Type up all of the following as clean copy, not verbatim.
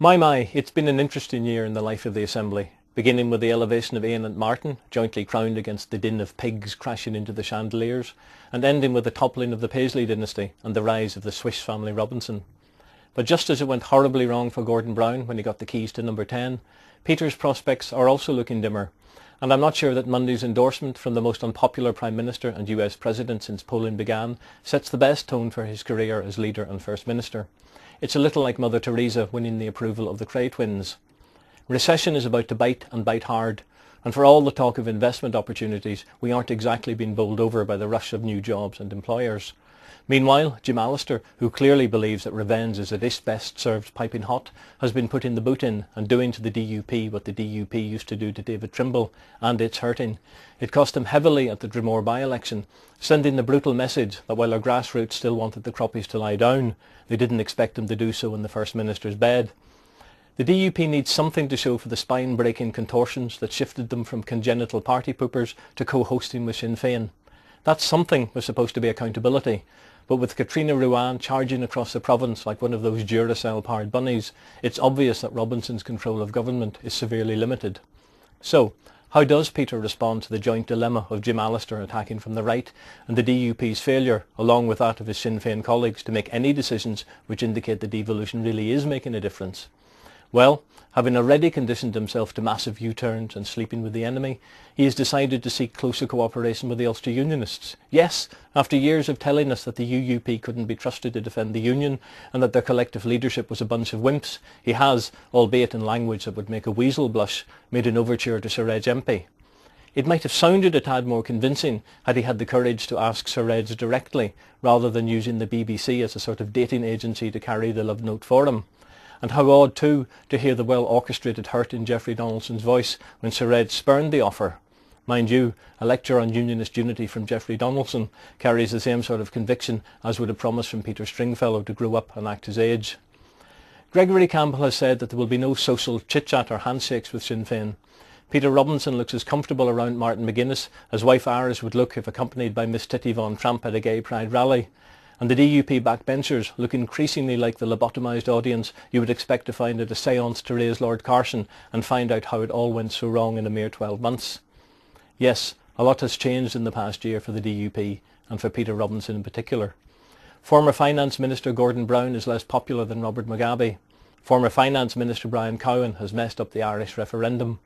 My, it's been an interesting year in the life of the Assembly, beginning with the elevation of Ian and Martin, jointly crowned against the din of pigs crashing into the chandeliers, and ending with the toppling of the Paisley dynasty and the rise of the Swiss family Robinson. But just as it went horribly wrong for Gordon Brown when he got the keys to number 10, Peter's prospects are also looking dimmer, and I'm not sure that Monday's endorsement from the most unpopular Prime Minister and US President since polling began sets the best tone for his career as leader and First Minister. It's a little like Mother Teresa winning the approval of the Cray twins. Recession is about to bite and bite hard, and for all the talk of investment opportunities, we aren't exactly being bowled over by the rush of new jobs and employers. Meanwhile, Jim Allister, who clearly believes that revenge is a dish best served piping hot, has been putting the boot in and doing to the DUP what the DUP used to do to David Trimble, and it's hurting. It cost him heavily at the Dromore by-election, sending the brutal message that while our grassroots still wanted the Croppies to lie down, they didn't expect them to do so in the First Minister's bed. The DUP needs something to show for the spine-breaking contortions that shifted them from congenital party poopers to co-hosting with Sinn Féin. That something was supposed to be accountability, but with Katrina Ruan charging across the province like one of those Duracell-powered bunnies, it's obvious that Robinson's control of government is severely limited. So, how does Peter respond to the joint dilemma of Jim Allister attacking from the right and the DUP's failure, along with that of his Sinn Féin colleagues, to make any decisions which indicate that devolution really is making a difference? Well, having already conditioned himself to massive U-turns and sleeping with the enemy, he has decided to seek closer cooperation with the Ulster Unionists. Yes, after years of telling us that the UUP couldn't be trusted to defend the Union and that their collective leadership was a bunch of wimps, he has, albeit in language that would make a weasel blush, made an overture to Sir Reg MP. It might have sounded a tad more convincing had he had the courage to ask Sir Reg directly, rather than using the BBC as a sort of dating agency to carry the love note for him. And how odd too to hear the well-orchestrated hurt in Jeffrey Donaldson's voice when Sir Reg spurned the offer. Mind you, a lecture on unionist unity from Jeffrey Donaldson carries the same sort of conviction as would a promise from Peter Stringfellow to grow up and act his age. Gregory Campbell has said that there will be no social chit-chat or handshakes with Sinn Féin. Peter Robinson looks as comfortable around Martin McGuinness as wife Iris would look if accompanied by Miss Titty Von Tramp at a gay pride rally. And the DUP backbenchers look increasingly like the lobotomised audience you would expect to find at a séance to raise Lord Carson and find out how it all went so wrong in a mere 12 months. Yes, a lot has changed in the past year for the DUP, and for Peter Robinson in particular. Former Finance Minister Gordon Brown is less popular than Robert Mugabe. Former Finance Minister Brian Cowen has messed up the Irish referendum.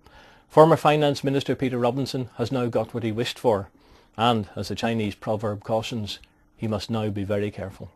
Former Finance Minister Peter Robinson has now got what he wished for, and, as the Chinese proverb cautions, he must now be very careful.